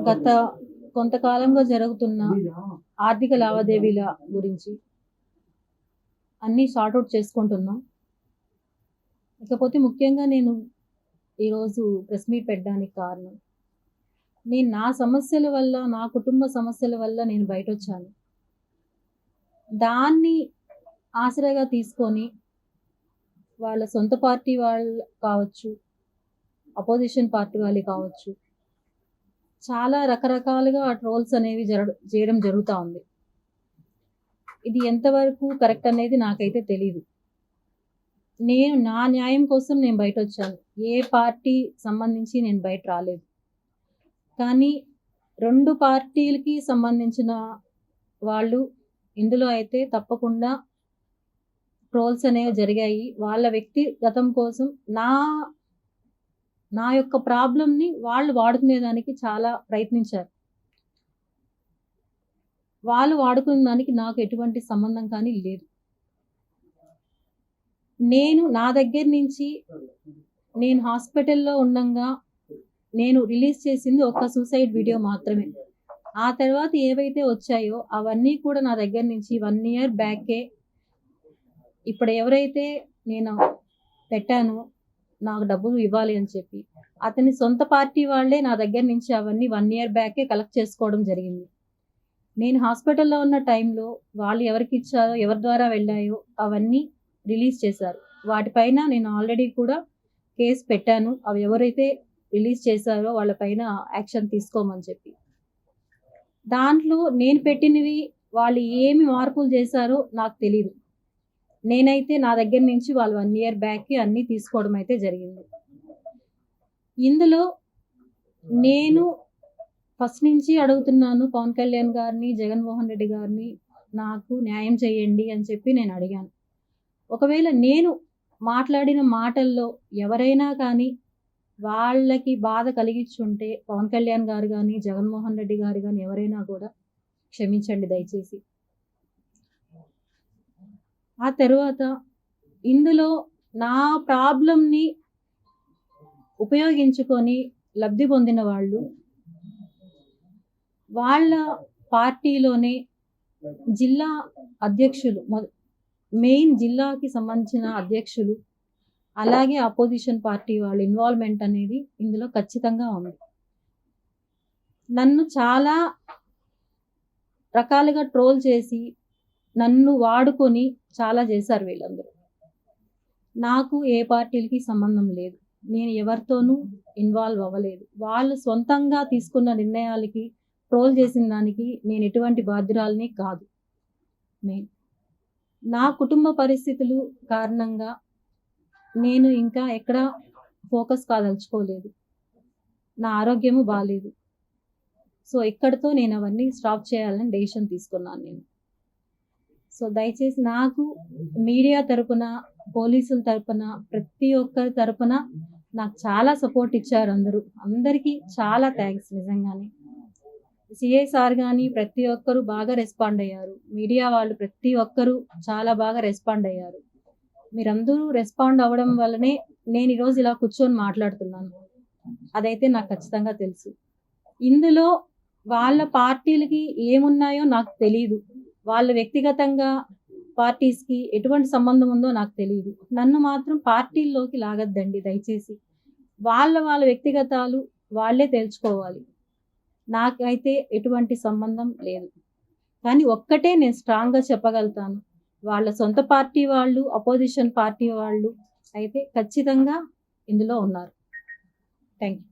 గత కొంతకాలంగా జరుగుతున్న ఆర్థిక లావాదేవీల గురించి అన్నీ సార్ట్అవుట్ చేసుకుంటున్నాం. ఇకపోతే ముఖ్యంగా నేను ఈరోజు ప్రెస్ మీట్ పెట్టడానికి కారణం, నేను నా సమస్యల వల్ల, నా కుటుంబ సమస్యల వల్ల నేను బయటొచ్చాను. దాన్ని ఆసరాగా తీసుకొని వాళ్ళ సొంత పార్టీ వాళ్ళు కావచ్చు, అపోజిషన్ పార్టీ వాళ్ళు కావచ్చు, చాలా రకరకాలుగా ట్రోల్స్ అనేవి చేయడం జరుగుతూ ఉంది. ఇది ఎంతవరకు కరెక్ట్ అనేది నాకైతే తెలీదు. నేను నా న్యాయం కోసం నేను బయట వచ్చాను. ఏ పార్టీ సంబంధించి నేను బయట రాలేదు. కానీ 2 పార్టీలకి సంబంధించిన వాళ్ళు ఇందులో అయితే తప్పకుండా ట్రోల్స్ అనేవి జరిగాయి. వాళ్ళ వ్యక్తిగతం కోసం నా యొక్క ప్రాబ్లంని వాళ్ళు వాడుకునేదానికి చాలా ప్రయత్నించారు. వాళ్ళు వాడుకున్న దానికి నాకు ఎటువంటి సంబంధం కానీ లేదు. నా దగ్గర నుంచి నేను హాస్పిటల్లో ఉండంగా నేను రిలీజ్ చేసింది ఒక సూసైడ్ వీడియో మాత్రమే. ఆ తర్వాత ఏవైతే వచ్చాయో అవన్నీ కూడా నా దగ్గర నుంచి 1 ఇయర్ బ్యాకే, ఇప్పుడు ఎవరైతే నేను పెట్టానో నాకు డబ్బులు ఇవ్వాలి అని చెప్పి అతని సొంత పార్టీ వాళ్ళే నా దగ్గర నుంచి అవన్నీ 1 ఇయర్ బ్యాకే కలెక్ట్ చేసుకోవడం జరిగింది. నేను హాస్పిటల్లో ఉన్న టైంలో వాళ్ళు ఎవరికి ఇచ్చారో, ఎవరి ద్వారా వెళ్ళాయో అవన్నీ రిలీజ్ చేశారు. వాటిపైన నేను ఆల్రెడీ కూడా కేసు పెట్టాను. అవి ఎవరైతే రిలీజ్ చేశారో వాళ్ళపైన యాక్షన్ తీసుకోమని చెప్పి. దాంట్లో నేను పెట్టినవి వాళ్ళు ఏమి మార్పులు చేశారో నాకు తెలీదు. నేనైతే నా దగ్గర నుంచి వాళ్ళు 1 ఇయర్ బ్యాక్కి అన్నీ తీసుకోవడం అయితే జరిగింది. ఇందులో నేను ఫస్ట్ నుంచి అడుగుతున్నాను పవన్ కళ్యాణ్ గారిని, జగన్మోహన్ రెడ్డి గారిని, నాకు న్యాయం చేయండి అని చెప్పి నేను అడిగాను. ఒకవేళ నేను మాట్లాడిన మాటల్లో ఎవరైనా కానీ వాళ్ళకి బాధ కలిగించుంటే పవన్ కళ్యాణ్ గారు కానీ, జగన్మోహన్ రెడ్డి గారు కానీ ఎవరైనా కూడా క్షమించండి దయచేసి. ఆ తర్వాత ఇందులో నా ప్రాబ్లంని ఉపయోగించుకొని లబ్ధి పొందిన వాళ్ళు వాళ్ళ పార్టీలోనే జిల్లా అధ్యక్షులు, మెయిన్ జిల్లాకి సంబంధించిన అధ్యక్షులు, అలాగే అపోజిషన్ పార్టీ వాళ్ళ ఇన్వాల్వ్మెంట్ అనేది ఇందులో ఖచ్చితంగా ఉంది. నన్ను చాలా రకాలుగా ట్రోల్ చేసి నన్ను వాడుకొని చాలా చేశారు వీళ్ళందరూ. నాకు ఏ పార్టీలకి సంబంధం లేదు. నేను ఎవరితోనూ ఇన్వాల్వ్ అవ్వలేదు. వాళ్ళు సొంతంగా తీసుకున్న నిర్ణయాలకి ట్రోల్ చేసిన దానికి నేను ఎటువంటి బాధ్యురాలిని కాదు. నా కుటుంబ పరిస్థితులు కారణంగా నేను ఇంకా ఎక్కడ ఫోకస్ కాదలుచుకోలేదు. నా ఆరోగ్యము బాగాలేదు. సో ఇక్కడితో నేను అవన్నీ స్టాప్ చేయాలని డెసిషన్ తీసుకున్నాను నేను. సో దయచేసి నాకు మీడియా తరపున, పోలీసుల తరపున, ప్రతి ఒక్కరి తరపున నాకు చాలా సపోర్ట్ ఇచ్చారు అందరూ. అందరికీ చాలా థ్యాంక్స్ నిజంగానే. సిఐ సార్ కానీ ప్రతి ఒక్కరు బాగా రెస్పాండ్ అయ్యారు. మీడియా వాళ్ళు ప్రతి ఒక్కరు చాలా బాగా రెస్పాండ్ అయ్యారు. మీరందరూ రెస్పాండ్ అవ్వడం వల్లనే నేను ఈరోజు ఇలా కూర్చొని మాట్లాడుతున్నాను. అదైతే నాకు ఖచ్చితంగా తెలుసు. ఇందులో వాళ్ళ పార్టీలకి ఏమున్నాయో నాకు తెలీదు. వాళ్ళ వ్యక్తిగతంగా పార్టీస్కి ఎటువంటి సంబంధం ఉందో నాకు తెలియదు. నన్ను మాత్రం పార్టీల్లోకి లాగద్దండి దయచేసి. వాళ్ళ వ్యక్తిగతాలు వాళ్ళే తెలుసుకోవాలి. నాకైతే ఎటువంటి సంబంధం లేదు. కానీ ఒక్కటే నేను స్ట్రాంగ్గా చెప్పగలుగుతాను, వాళ్ళ సొంత పార్టీ వాళ్ళు, అపోజిషన్ పార్టీ వాళ్ళు అయితే ఖచ్చితంగా ఇందులో ఉన్నారు. Thank you.